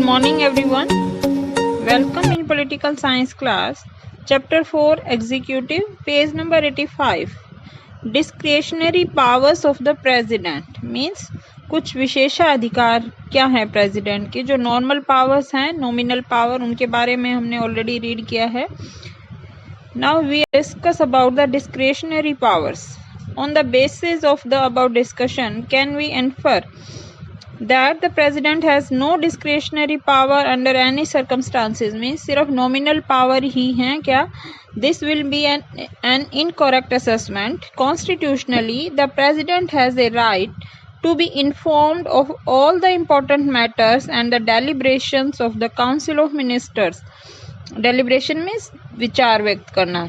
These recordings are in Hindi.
morning everyone. Welcome in political science class. Chapter 4 Executive, page number 85. Discretionary powers of the president means कुछ विशेषाधिकार क्या है प्रेसिडेंट के. जो नॉर्मल पावर्स हैं, नॉमिनल पावर, उनके बारे में हमने ऑलरेडी रीड किया है. Now we discuss about the discretionary powers. On the basis of the above discussion, can we infer that the president has no discretionary power under any circumstances? means सिर्फ nominal power ही हैं क्या? This will be an incorrect assessment. Constitutionally, the president has a right to be informed of all the important matters and the deliberations of the Council of Ministers. Deliberation means विचार व्यक्त करना,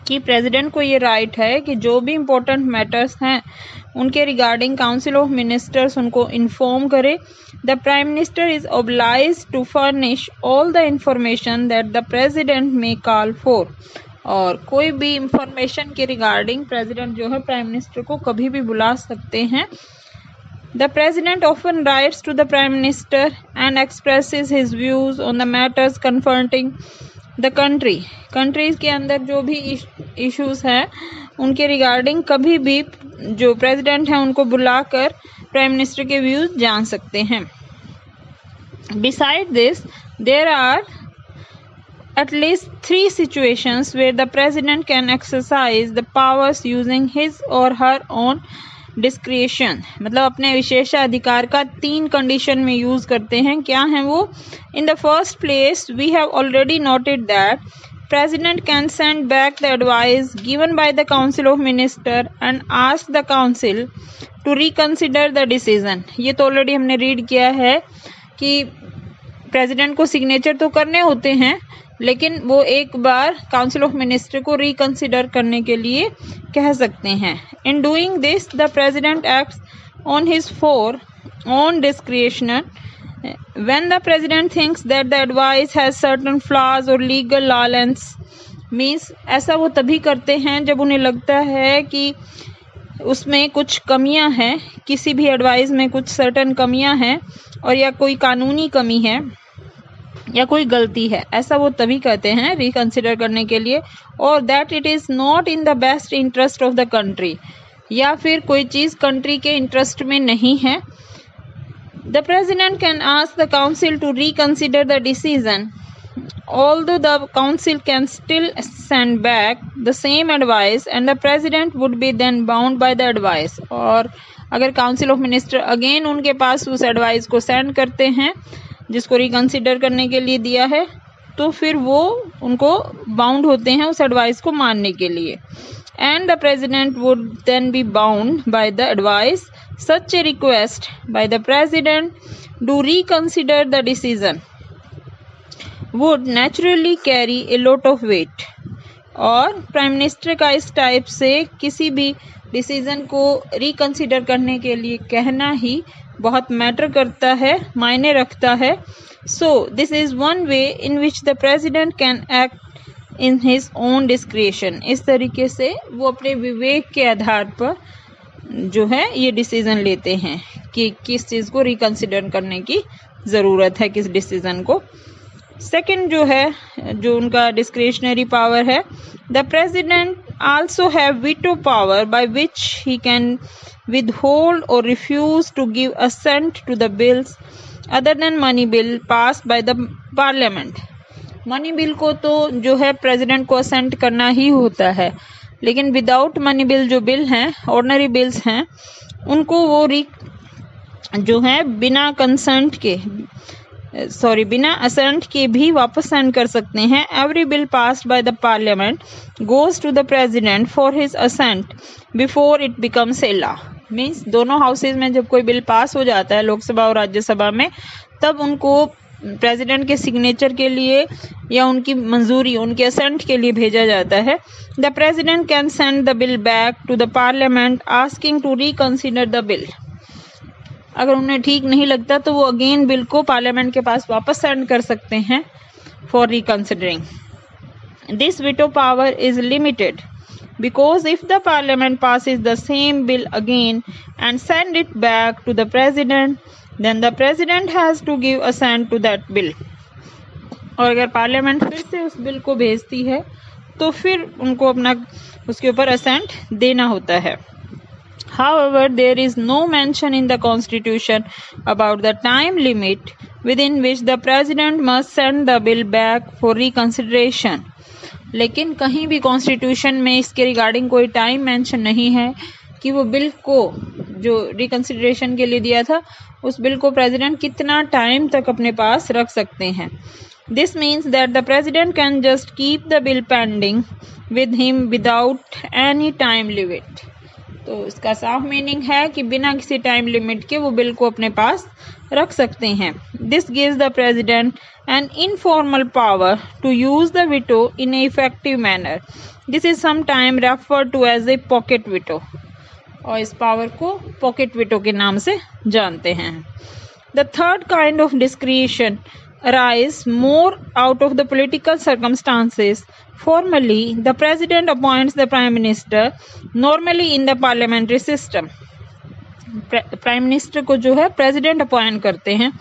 कि प्रेसिडेंट को ये राइट है कि जो भी इम्पोर्टेंट मैटर्स हैं उनके रिगार्डिंग काउंसिल ऑफ मिनिस्टर्स उनको इन्फॉर्म करे. The prime minister is oblige to furnish all the information that the president may call for. और कोई भी इंफॉर्मेशन के रिगार्डिंग प्रेसिडेंट जो है प्राइम मिनिस्टर को कभी भी बुला सकते हैं. The president often writes to the prime minister and expresses his views on the matters confronting the country. Countries के अंदर जो भी इश्यूज हैं उनके रिगार्डिंग कभी भी जो प्रेसिडेंट हैं उनको बुलाकर प्राइम मिनिस्टर के व्यूज जान सकते हैं. Beside this there are at least 3 situations where the president can exercise the powers using his or her own discretion. मतलब अपने विशेषाधिकार का 3 कंडीशन में यूज करते हैं. क्या हैं वो? In the first place, we have already noted that president can send back the advice given by the council of minister and ask the council to reconsider the decision. ये तो ऑलरेडी हमने रीड किया है कि प्रेसिडेंट को सिग्नेचर तो करने होते हैं, लेकिन वो एक बार काउंसिल ऑफ मिनिस्टर को रिकंसिडर करने के लिए कह सकते हैं. In doing this the president acts on his own discretion when the president thinks that the advice has certain flaws or legal lawlessness. means ऐसा वो तभी करते हैं जब उन्हें लगता है कि उसमें कुछ कमियां हैं, किसी भी एडवाइस में कुछ सर्टन कमियां हैं और या कोई कानूनी कमी है या कोई गलती है. ऐसा वो तभी कहते हैं रिकंसिडर करने के लिए. और that it is not in the best interest of the country, या फिर कोई चीज कंट्री के इंटरेस्ट में नहीं है. The president can ask the council to reconsider the decision although the council can still send back the same advice and the president would be then bound by the advice. और अगर काउंसिल ऑफ मिनिस्टर अगेन उनके पास उस एडवाइस को सेंड करते हैं जिसको रिकंसिडर करने के लिए दिया है, तो फिर वो उनको बाउंड होते हैं उस एडवाइस को मानने के लिए. And the president would then be bound by the advice. Such a request by the president to reconsider the decision would naturally carry a lot of weight. और प्राइम मिनिस्टर का इस टाइप से किसी भी डिसीजन को रिकंसिडर करने के लिए कहना ही बहुत मैटर करता है, मायने रखता है. So this is one way in which the president can act in his own discretion. इस तरीके से वो अपने विवेक के आधार पर जो है ये डिसीजन लेते हैं कि किस चीज़ को रिकंसिडर करने की ज़रूरत है, किस डिसीजन को. सेकेंड जो है, जो उनका डिस्क्रिशनरी पावर है, the president also have veto power by which he can withhold or refuse to give assent to the bills other than money bill passed by the parliament. Money bill को तो जो है प्रेसिडेंट को असेंट करना ही होता है, लेकिन विदाउट मनी बिल जो बिल हैं, ऑर्डिनरी बिल्स हैं, उनको वो जो है बिना कंसेंट के बिना असेंट के भी वापस सेंड कर सकते हैं. Every bill passed by the parliament goes to the president for his assent before it becomes a law. Means दोनों हाउसेज में जब कोई बिल पास हो जाता है, लोकसभा और राज्यसभा में, तब उनको प्रेसिडेंट के सिग्नेचर के लिए या उनकी मंजूरी, उनके असेंट के लिए भेजा जाता है. The president can send the bill back to the parliament asking to reconsider the bill. अगर उन्हें ठीक नहीं लगता तो वो अगेन बिल को पार्लियामेंट के पास वापस सेंड कर सकते हैं for reconsidering. This veto power is limited because if the parliament passes the same bill again and send it back to the president, then the president has to give assent to that bill. और अगर पार्लियामेंट फिर से उस बिल को भेजती है तो फिर उनको अपना उसके ऊपर असेंट देना होता है. However, there is no mention in the Constitution about the time limit within which the President must send the bill back for reconsideration. लेकिन कहीं भी कॉन्स्टिट्यूशन में इसके रिगार्डिंग कोई टाइम मेंशन नहीं है कि वो बिल को जो रिकंसिडरेशन के लिए दिया था उस बिल को प्रेसिडेंट कितना टाइम तक अपने पास रख सकते हैं. This means that the president can just keep the bill pending with him without any time limit. तो इसका साफ मीनिंग है कि बिना किसी टाइम लिमिट के वो बिल को अपने पास रख सकते हैं. This gives the president an informal power to use the veto in an effective manner. This is sometimes referred to as a pocket veto. और इस पावर को पॉकेट वेटो के नाम से जानते हैं. The third kind of discretion arise more out of the political circumstances. Formally, the president appoints the prime minister, normally in the parliamentary system. Prime minister को जो है प्रेसिडेंट अपॉइंट करते हैं.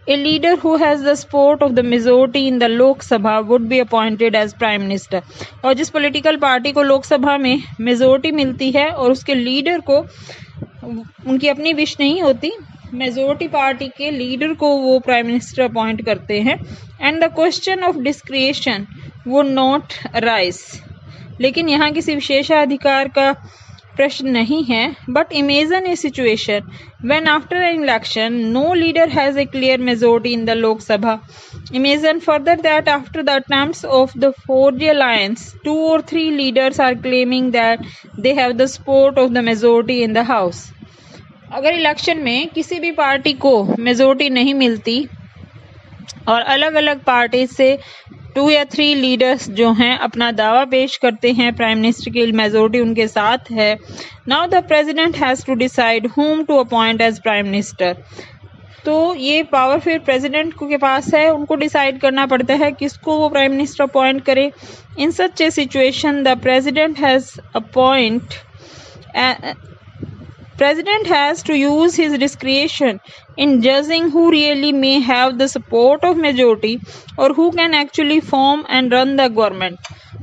A leader who has the support of the majority in the Lok Sabha would be appointed as prime minister. और जिस पॉलिटिकल पार्टी को लोकसभा में मेजोरिटी मिलती है और उसके लीडर को उनकी अपनी विश नहीं होती, मेजोरिटी पार्टी के लीडर को वो प्राइम मिनिस्टर अपॉइंट करते हैं. And the question of discretion would not arise. लेकिन यहाँ किसी विशेषाधिकार का प्रश्न नहीं है. But imagine a situation when after an election no leader has a clear majority in the Lok Sabha. Imagine further that after the attempts of the 4G alliance, 2 or 3 leaders are claiming that they have the support of the majority in the house. अगर इलेक्शन में किसी भी पार्टी को मेजोरिटी नहीं मिलती और अलग अलग पार्टी से 2 या 3 लीडर्स जो हैं अपना दावा पेश करते हैं प्राइम मिनिस्टर की मेजोरिटी उनके साथ है. Now the president has to decide whom to appoint as prime minister. तो ये पावर फिर प्रेसिडेंट के पास है, उनको डिसाइड करना पड़ता है किसको वो प्राइम मिनिस्टर अपॉइंट करे. In such a situation the president has to use his discretion in judging who really may have the support of majority or who can actually form and run the government.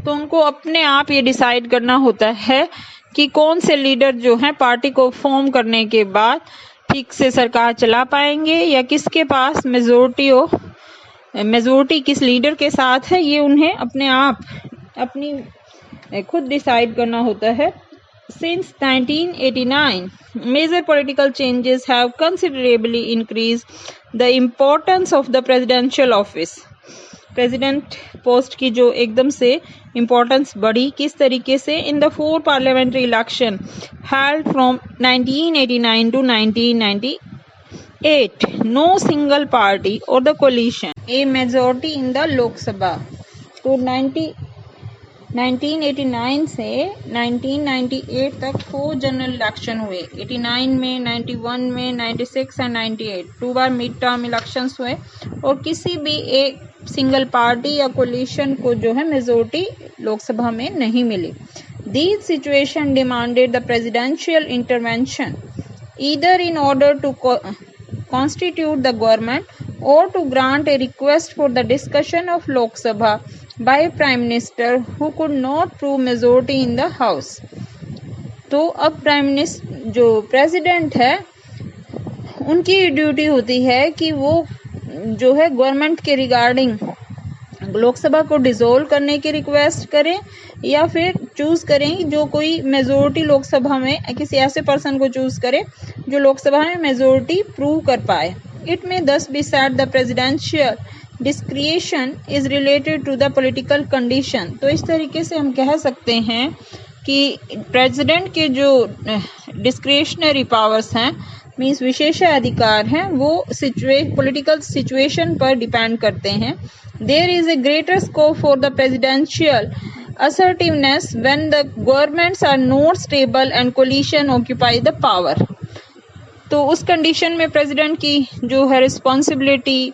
तो उनको अपने आप ये डिसाइड करना होता है कि कौन से लीडर जो हैं पार्टी को फॉर्म करने के बाद ठीक से सरकार चला पाएंगे या किसके पास मेजोरिटी किस लीडर के साथ है, ये उन्हें अपने आप अपनी खुद डिसाइड करना होता है. Since 1989, major political changes have considerably increased the importance of the presidential office. President post की जो एकदम से इम्पोर्टेंस बढ़ी, किस तरीके से. In the 4 parliamentary election held from 1989 to 1998, no single party और the coalition a majority in the Lok Sabha. तो 1989 से 1998 तक 4 जनरल इलेक्शन हुए. 89 में, 91 में, 96 and 98 2 bar mid term elections हुए और किसी भी एक सिंगल पार्टी या कोलिशन को जो है मेजोरिटी लोकसभा में नहीं मिली. These situation demanded the presidential intervention either in order to constitute the government or to grant a request for the discussion of Lok Sabha by a prime minister who could not prove majority in the house. तो अब प्राइम मिनिस्टर जो प्रेसिडेंट है उनकी ड्यूटी होती है कि वो जो है गवर्नमेंट के रिगार्डिंग लोकसभा को डिसॉल्व करने की रिक्वेस्ट करें या फिर चूज करें जो कोई मेजोरिटी लोकसभा में किसी ऐसे पर्सन को चूज करें जो लोकसभा में मेजोरिटी प्रूव कर पाए. इट में thus be said the presidential discretion is related to the political condition. तो इस तरीके से हम कह सकते हैं कि प्रेसिडेंट के जो डिस्क्रिशनरी पावर्स हैं मीन्स विशेषाधिकार हैं वो पॉलिटिकल सिचुएशन पर डिपेंड करते हैं. There is a greater scope for the presidential assertiveness when the governments are not stable and coalition occupy the power. तो उस कंडीशन में प्रेसिडेंट की जो है रिस्पॉन्सिबिलिटी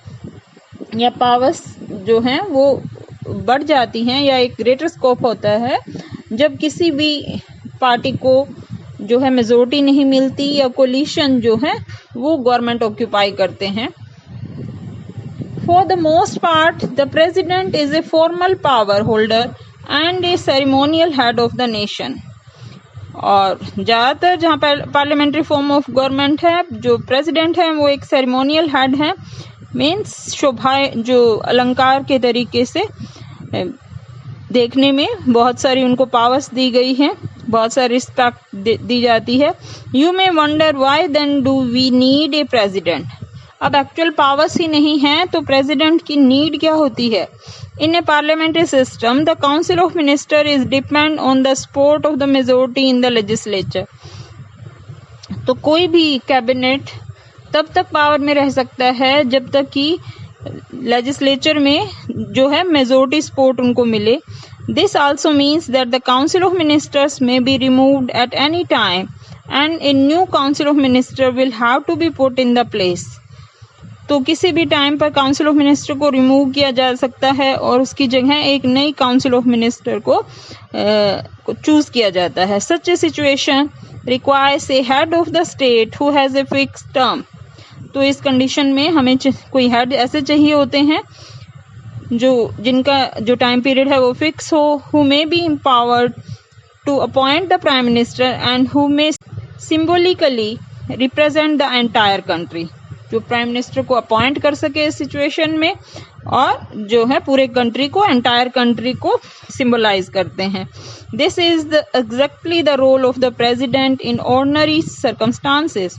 या पावर्स जो हैं वो बढ़ जाती हैं या एक ग्रेटर स्कोप होता है जब किसी भी पार्टी को जो है मेजोरिटी नहीं मिलती या कोलिशन जो है वो गवर्नमेंट ऑक्यूपाई करते हैं। For the most part, the president is a formal power holder and a ceremonial head of the nation. और ज़्यादातर जहाँ पार्लियामेंट्री फॉर्म ऑफ गवर्नमेंट है, जो प्रेसिडेंट है वो एक सेरेमोनियल हेड है, मीन्स शोभाएं जो अलंकार के तरीके से देखने में बहुत सारी उनको पावर्स दी गई हैं, बहुत सारी रिस्पेक्ट दी जाती है। You may wonder why then do we need a president. अब एक्चुअल पावर्स ही नहीं है तो प्रेसिडेंट की नीड क्या होती है? In a parliamentary system the council of minister is depend on the support of the majority in the legislature. तो कोई भी कैबिनेट तब तक पावर में रह सकता है जब तक कि लेजिस्लेचर में जो है मेजोरिटी सपोर्ट उनको मिले। This also means that the council of ministers may be removed at any time and a new council of minister will have to be put in the place. तो किसी भी टाइम पर काउंसिल ऑफ मिनिस्टर को रिमूव किया जा सकता है और उसकी जगह एक नई काउंसिल ऑफ मिनिस्टर को चूज किया जाता है। Such a situation requires a head of the state who has a fix term. तो इस कंडीशन में हमें कोई हेड ऐसे चाहिए होते हैं जिनका जो टाइम पीरियड है वो फिक्स हो, who may be empowered to appoint the prime minister and who may symbolically represent the entire country. जो प्राइम मिनिस्टर को अपॉइंट कर सके इस सिचुएशन में और जो है पूरे कंट्री को, एंटायर कंट्री को सिंबलाइज करते हैं। This is exactly the role of the president in ordinary circumstances.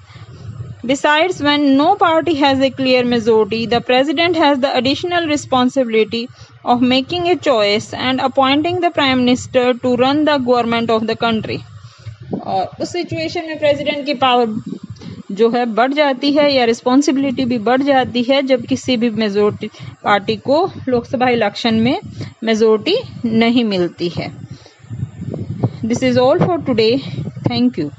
Besides, when no party has a clear majority, the president has the additional responsibility of making a choice and appointing the prime minister to run the government of the country. और उस सिचुएशन में प्रेसिडेंट की पावर जो है बढ़ जाती है या रिस्पॉन्सिबिलिटी भी बढ़ जाती है जब किसी भी मेजोरिटी पार्टी को लोकसभा इलेक्शन में मेजोरिटी नहीं मिलती है। This is all for today. Thank you.